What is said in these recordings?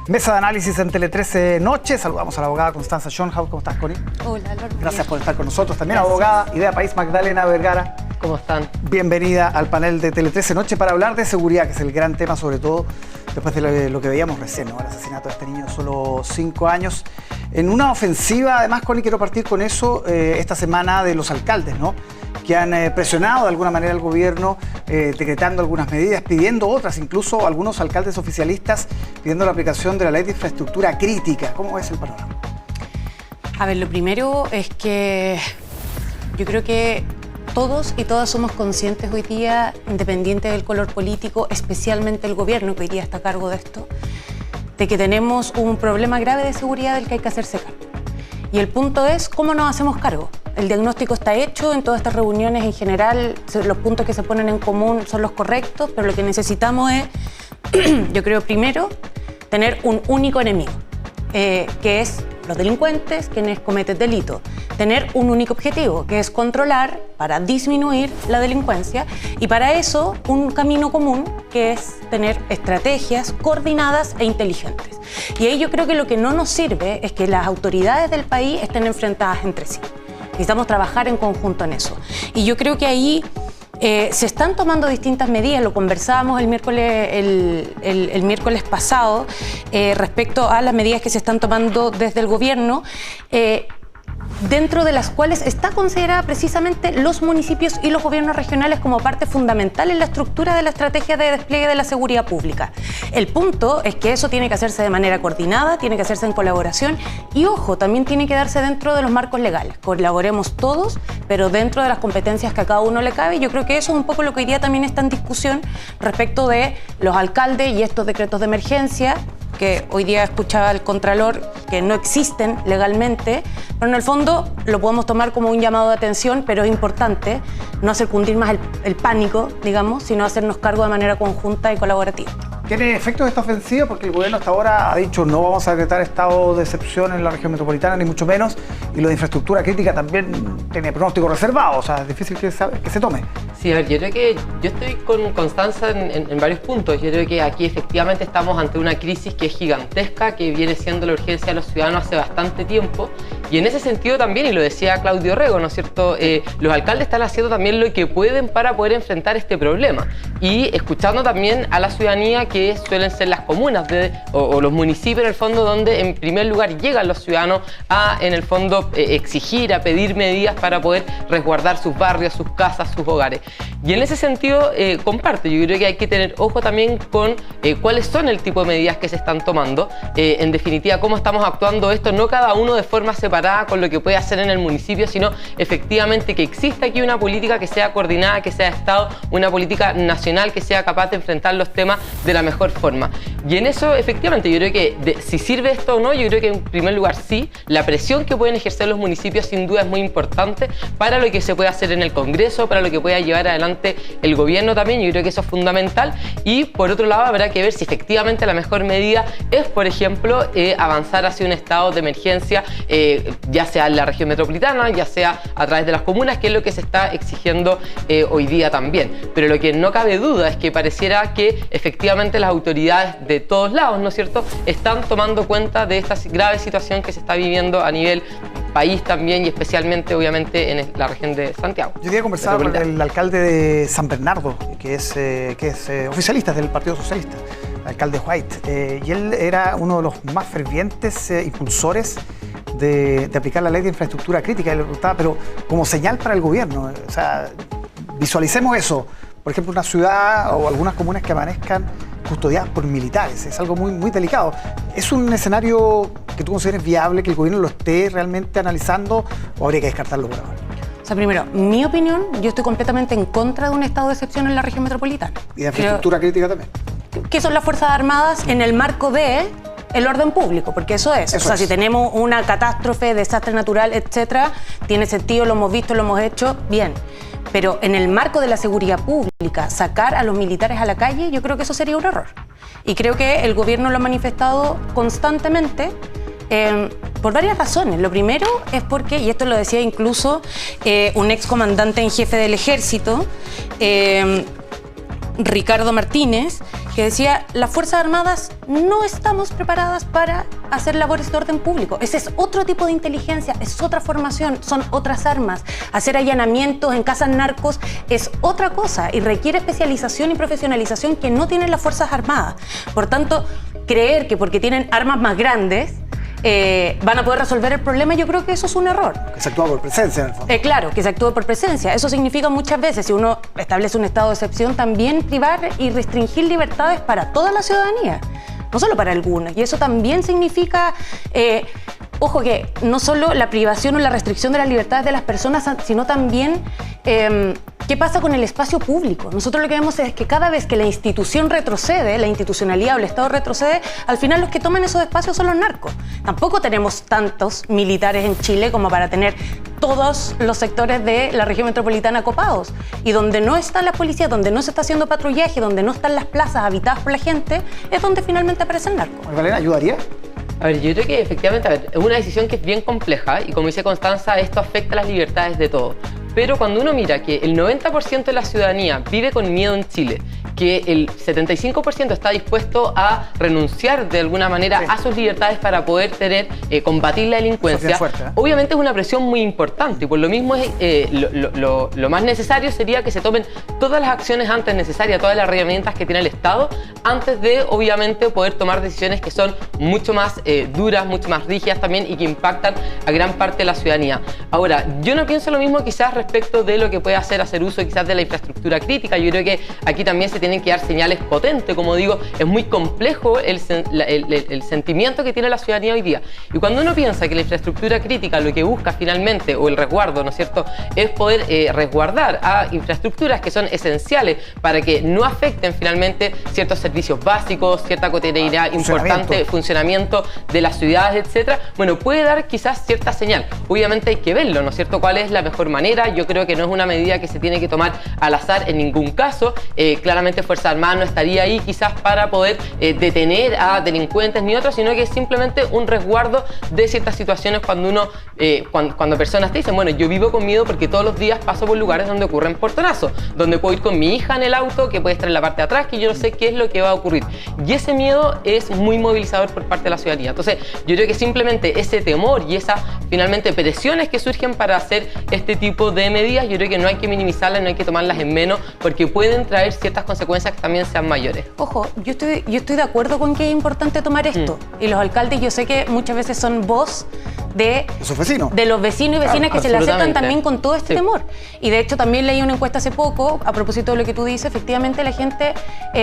Mesa de análisis en Tele 13 Noche. Saludamos a la abogada Constanza Schoenhaus. ¿Cómo estás, Connie? Hola, Álvaro. Gracias por estar con nosotros. También abogada Idea País, Magdalena Vergara. ¿Cómo están? Bienvenida al panel de Tele 13 Noche para hablar de seguridad, que es el gran tema, sobre todo después de lo que veíamos recién, ¿no? El asesinato de este niño de solo 5 años. En una ofensiva, además, Connie, quiero partir con eso, esta semana de los alcaldes, ¿no? Que han presionado de alguna manera al gobierno, decretando algunas medidas, pidiendo otras, incluso algunos alcaldes oficialistas pidiendo la aplicación de la ley de infraestructura crítica. ¿Cómo es el panorama? A ver, lo primero es que yo creo que todos y todas somos conscientes hoy día, independiente del color político, especialmente el gobierno que hoy día está a cargo de esto, de que tenemos un problema grave de seguridad del que hay que hacerse cargo. Y el punto es cómo nos hacemos cargo. El diagnóstico está hecho, en todas estas reuniones en general los puntos que se ponen en común son los correctos, pero lo que necesitamos es, yo creo, primero, tener un único enemigo, que es los delincuentes, quienes cometen delitos. Tener un único objetivo, que es controlar para disminuir la delincuencia, y para eso un camino común, que es tener estrategias coordinadas e inteligentes. Y ahí yo creo que lo que no nos sirve es que las autoridades del país estén enfrentadas entre sí. Necesitamos trabajar en conjunto en eso. Y yo creo que ahí se están tomando distintas medidas, lo conversábamos el miércoles pasado respecto a las medidas que se están tomando desde el gobierno, dentro de las cuales está considerada precisamente los municipios y los gobiernos regionales como parte fundamental en la estructura de la estrategia de despliegue de la seguridad pública. El punto es que eso tiene que hacerse de manera coordinada, tiene que hacerse en colaboración y, ojo, también tiene que darse dentro de los marcos legales. Colaboremos todos, pero dentro de las competencias que a cada uno le cabe. Yo creo que eso es un poco lo que hoy día también está en discusión respecto de los alcaldes y estos decretos de emergencia, que hoy día escuchaba el Contralor que no existen legalmente, pero en el fondo lo podemos tomar como un llamado de atención, pero es importante no hacer cundir más el pánico, digamos, sino hacernos cargo de manera conjunta y colaborativa. ¿Tiene efectos esta ofensiva? Porque el gobierno hasta ahora ha dicho no vamos a decretar estado de excepción en la región metropolitana, ni mucho menos, y lo de infraestructura crítica también tiene pronóstico reservado, o sea, es difícil que se tome. Sí, a ver, yo creo que yo estoy con Constanza en varios puntos. Yo creo que aquí efectivamente estamos ante una crisis que es gigantesca, que viene siendo la urgencia de los ciudadanos hace bastante tiempo, y en ese sentido también, y lo decía Claudio Rego, ¿no es cierto?, los alcaldes están haciendo también lo que pueden para poder enfrentar este problema, y escuchando también a la ciudadanía, que suelen ser las comunas o los municipios en el fondo, donde en primer lugar llegan los ciudadanos a, en el fondo, exigir, a pedir medidas para poder resguardar sus barrios, sus casas, sus hogares. Y en ese sentido comparto, yo creo que hay que tener ojo también con cuáles son el tipo de medidas que se están tomando, en definitiva cómo estamos actuando esto, no cada uno de forma separada con lo que puede hacer en el municipio, sino efectivamente que exista aquí una política que sea coordinada, que sea de Estado, una política nacional que sea capaz de enfrentar los temas de la mejor forma. Y en eso, efectivamente, yo creo que si sirve esto o no, yo creo que en primer lugar sí, la presión que pueden ejercer los municipios sin duda es muy importante para lo que se puede hacer en el Congreso, para lo que pueda llevar adelante el gobierno también, yo creo que eso es fundamental. Y por otro lado habrá que ver si efectivamente la mejor medida es, por ejemplo, avanzar hacia un estado de emergencia, ya sea en la región metropolitana, ya sea a través de las comunas, que es lo que se está exigiendo hoy día también. Pero lo que no cabe duda es que pareciera que efectivamente las autoridades de todos lados, ¿no es cierto?, están tomando cuenta de esta grave situación que se está viviendo a nivel país también, y especialmente, obviamente, en la región de Santiago. Yo quería conversar con el alcalde de San Bernardo, que es oficialista del Partido Socialista, el alcalde White, y él era uno de los más fervientes impulsores de aplicar la ley de infraestructura crítica. Y le preguntaba, pero como señal para el gobierno, o sea, visualicemos eso, por ejemplo, una ciudad o algunas comunas que amanezcan custodiadas por militares, es algo muy, muy delicado. ¿Es un escenario que tú consideres viable, que el gobierno lo esté realmente analizando, o habría que descartarlo por ahora? O sea, primero, mi opinión, yo estoy completamente en contra de un estado de excepción en la región metropolitana. ¿Y de infraestructura crítica también? ¿Qué son las Fuerzas Armadas en el marco de el orden público? Porque eso es. O sea, si tenemos una catástrofe, desastre natural, etcétera, tiene sentido, lo hemos visto, lo hemos hecho, bien. Pero en el marco de la seguridad pública, sacar a los militares a la calle, yo creo que eso sería un error. Y creo que el gobierno lo ha manifestado constantemente por varias razones. Lo primero es porque, y esto lo decía incluso un ex comandante en jefe del ejército, Ricardo Martínez, que decía, las Fuerzas Armadas no estamos preparadas para hacer labores de orden público. Ese es otro tipo de inteligencia, es otra formación, son otras armas. Hacer allanamientos en casas narcos es otra cosa y requiere especialización y profesionalización que no tienen las Fuerzas Armadas. Por tanto, creer que porque tienen armas más grandes van a poder resolver el problema, yo creo que eso es un error. Que se actúa por presencia, en el fondo. Claro, que se actúe por presencia. Eso significa muchas veces, si uno establece un estado de excepción, también privar y restringir libertades para toda la ciudadanía, no solo para algunos. Y eso también significa, ojo, que no solo la privación o la restricción de las libertades de las personas, sino también qué pasa con el espacio público. Nosotros lo que vemos es que cada vez que la institución retrocede, la institucionalidad o el Estado retrocede, al final los que toman esos espacios son los narcos. Tampoco tenemos tantos militares en Chile como para tener todos los sectores de la región metropolitana copados. Y donde no están las policías, donde no se está haciendo patrullaje, donde no están las plazas habitadas por la gente, es donde finalmente aparece el narco. Magdalena, ¿ayudaría? A ver, yo creo que efectivamente, es una decisión que es bien compleja y como dice Constanza, esto afecta las libertades de todos. Pero cuando uno mira que el 90% de la ciudadanía vive con miedo en Chile, que el 75% está dispuesto a renunciar de alguna manera a sus libertades para poder combatir la delincuencia, fuerte, obviamente es una presión muy importante. Y por lo mismo lo más necesario sería que se tomen todas las acciones antes necesarias, todas las herramientas que tiene el Estado, antes de obviamente poder tomar decisiones que son mucho más duras, mucho más rígidas también y que impactan a gran parte de la ciudadanía. Ahora, yo no pienso lo mismo quizás respecto de lo que puede hacer uso quizás de la infraestructura crítica. Yo creo que aquí también se tienen que dar señales potentes. Como digo, es muy complejo el sentimiento que tiene la ciudadanía hoy día. Y cuando uno piensa que la infraestructura crítica lo que busca finalmente, o el resguardo, ¿no es cierto?, es poder resguardar a infraestructuras que son esenciales para que no afecten finalmente ciertos servicios básicos, cierta cotidianidad importante, funcionamiento de las ciudades, etcétera. Bueno, puede dar quizás cierta señal. Obviamente hay que verlo, ¿no es cierto?, cuál es la mejor manera. Yo creo que no es una medida que se tiene que tomar al azar en ningún caso. Claramente Fuerza Armada no estaría ahí quizás para poder detener a delincuentes ni otros, sino que es simplemente un resguardo de ciertas situaciones cuando personas te dicen, bueno, yo vivo con miedo porque todos los días paso por lugares donde ocurren portonazos, donde puedo ir con mi hija en el auto, que puede estar en la parte de atrás, que yo no sé qué es lo que va a ocurrir. Y ese miedo es muy movilizador por parte de la ciudadanía. Entonces, yo creo que simplemente ese temor y esas finalmente presiones que surgen para hacer este tipo de medidas, yo creo que no hay que minimizarlas, no hay que tomarlas en menos, porque pueden traer ciertas consecuencias que también sean mayores. Ojo, yo estoy de acuerdo con que es importante tomar esto. Y los alcaldes, yo sé que muchas veces son voz de los vecinos y vecinas que se le acercan también con todo este temor. Y de hecho también leí una encuesta hace poco, a propósito de lo que tú dices, efectivamente la gente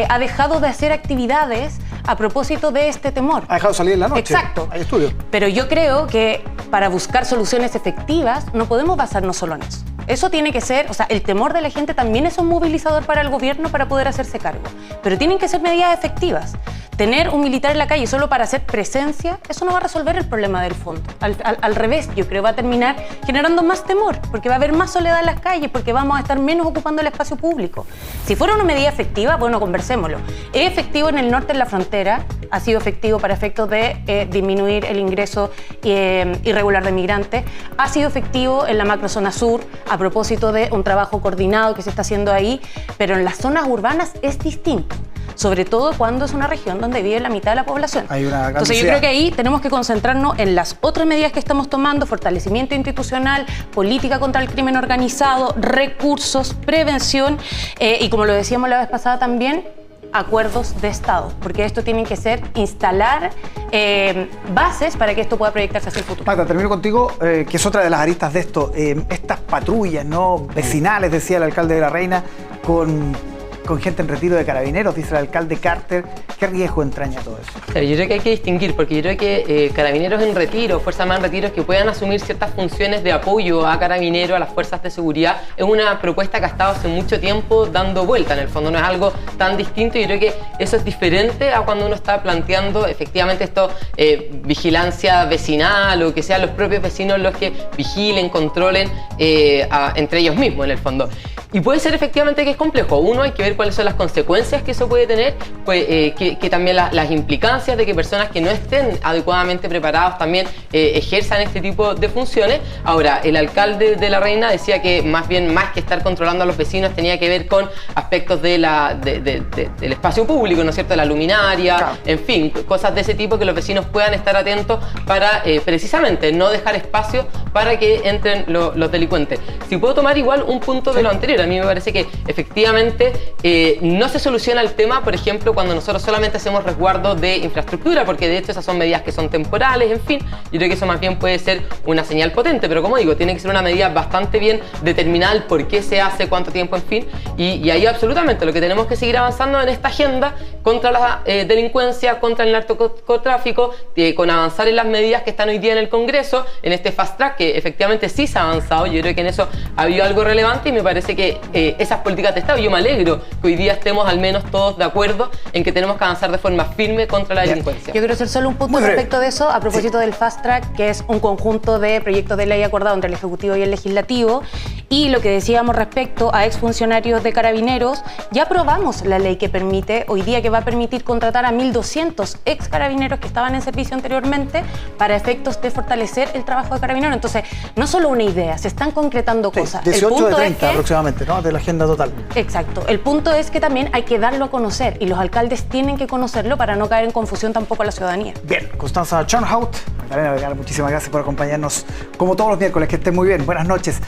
ha dejado de hacer actividades a propósito de este temor. Ha dejado de salir en la noche. Exacto. Hay estudios. Pero yo creo que para buscar soluciones efectivas no podemos basarnos solo en eso. Eso tiene que ser, o sea, el temor de la gente también es un movilizador para el gobierno para poder hacerse cargo. Pero tienen que ser medidas efectivas. Tener un militar en la calle solo para hacer presencia, eso no va a resolver el problema del fondo. Al revés, yo creo va a terminar generando más temor, porque va a haber más soledad en las calles, porque vamos a estar menos ocupando el espacio público. Si fuera una medida efectiva, bueno, conversémoslo. Es efectivo en el norte, en la frontera, ha sido efectivo para efectos de disminuir el ingreso irregular de migrantes, ha sido efectivo en la macrozona sur, a propósito de un trabajo coordinado que se está haciendo ahí, pero en las zonas urbanas es distinto. Sobre todo cuando es una región donde vive la mitad de la población. Entonces yo creo que ahí tenemos que concentrarnos en las otras medidas que estamos tomando, fortalecimiento institucional, política contra el crimen organizado, recursos, prevención y como lo decíamos la vez pasada también, acuerdos de Estado, porque esto tiene que ser instalar bases para que esto pueda proyectarse hacia el futuro. Magda, termino contigo, que es otra de las aristas de esto. Estas patrullas vecinales, decía el alcalde de La Reina, con gente en retiro de carabineros, dice el alcalde Carter. ¿Qué riesgo entraña todo eso? Claro, yo creo que hay que distinguir, porque yo creo que carabineros en retiro, Fuerzas Armadas en retiro, que puedan asumir ciertas funciones de apoyo a carabineros, a las fuerzas de seguridad, es una propuesta que ha estado hace mucho tiempo dando vuelta. En el fondo no es algo tan distinto y yo creo que eso es diferente a cuando uno está planteando efectivamente esto, vigilancia vecinal o que sean los propios vecinos los que vigilen, controlen entre ellos mismos en el fondo. Y puede ser efectivamente que es complejo. Uno, hay que ver cuáles son las consecuencias que eso puede tener, pues, que también las implicancias de que personas que no estén adecuadamente preparados también ejerzan este tipo de funciones. Ahora, el alcalde de La Reina decía que más que estar controlando a los vecinos tenía que ver con aspectos del espacio público, ¿no es cierto? La luminaria, claro. En fin, cosas de ese tipo que los vecinos puedan estar atentos para precisamente no dejar espacio para que entren los delincuentes. Si puedo tomar igual un punto de lo anterior, a mí me parece que efectivamente no se soluciona el tema, por ejemplo, cuando nosotros solamente hacemos resguardo de infraestructura, porque de hecho esas son medidas que son temporales, en fin, yo creo que eso más bien puede ser una señal potente, pero como digo, tiene que ser una medida bastante bien determinada, el por qué se hace, cuánto tiempo, en fin, y ahí absolutamente lo que tenemos que seguir avanzando en esta agenda contra la delincuencia, contra el narcotráfico, con avanzar en las medidas que están hoy día en el Congreso, en este fast track, que efectivamente sí se ha avanzado. Yo creo que en eso ha habido algo relevante y me parece que esas políticas de Estado, yo me alegro que hoy día estemos al menos todos de acuerdo en que tenemos que avanzar de forma firme contra la delincuencia. Yo quiero hacer solo un punto respecto de eso, a propósito del fast track, que es un conjunto de proyectos de ley acordado entre el Ejecutivo y el Legislativo, y lo que decíamos respecto a exfuncionarios de Carabineros, ya aprobamos la ley que permite, hoy día que va a permitir contratar a 1.200 ex carabineros que estaban en servicio anteriormente para efectos de fortalecer el trabajo de Carabineros. Entonces, no solo una idea, se están concretando cosas. 18 de 30 aproximadamente, ¿no? De la agenda total. Exacto. El punto es que también hay que darlo a conocer y los alcaldes tienen que conocerlo para no caer en confusión tampoco a la ciudadanía. Bien, Constanza Turnhout, Magdalena Vergara, muchísimas gracias por acompañarnos como todos los miércoles. Que estén muy bien. Buenas noches.